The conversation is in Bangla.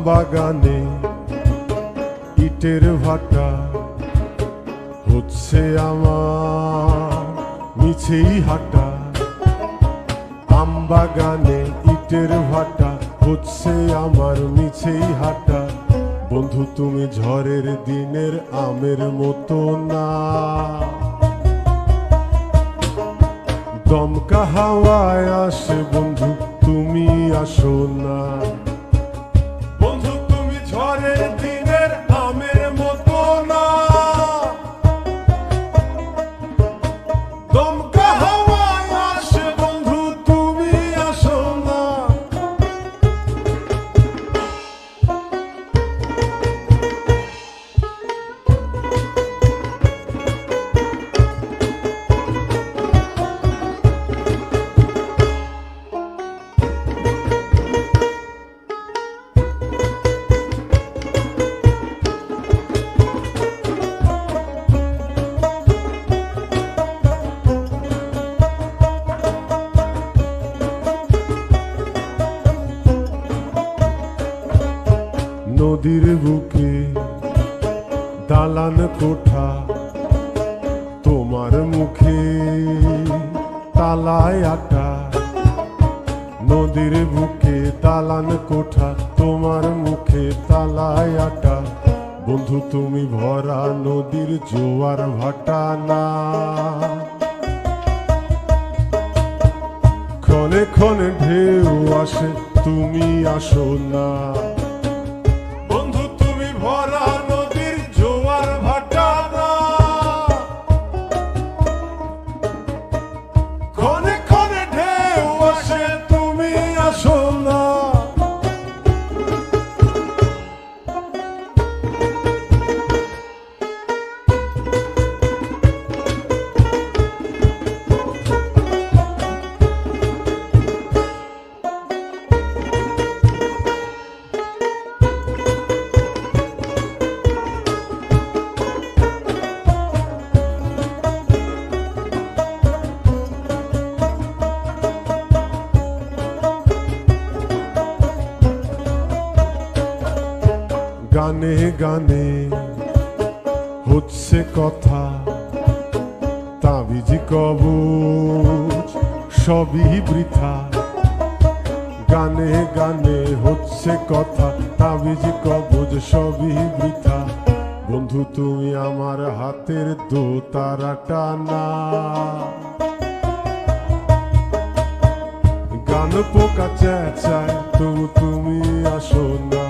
বাগানে ইটের ভাটা হচ্ছে আমার মিছেই হাঁটা। আম বাগানে ইটের ভাটা হচ্ছে আমার মিছেই হাঁটা। বন্ধু তুমি ঝড়ের দিনের আমের মতো না, দমকা হাওয়ায় আসে বন্ধু তুমি আসো না। বন্ধু তুমি ঝড়ের দিনের আমের মতো না, দমকা হাওয়ায় আসে বন্ধু তুমি আসো না। নদীর বুকে দালান কোঠা, তোমার মুখে তালায় আটা। নদীর বুকে দালান কোঠা, তোমার মুখে তালায় আটা। বন্ধু তুমি ভরা নদীর জোয়ার ভাটা না, ক্ষণে ক্ষণে ঢেউ আসে তুমি আসো না। গানে গানে হচ্ছে কথা, তাবিজ কবচ সবই বৃথা। গানে গানে হচ্ছে কথা, তাবিজ কবচ সবই বৃথা। বন্ধু তুমি আমার হাতের দোতারাটা না, গান পোকা চেঁচায় তবু তুমি আসো না।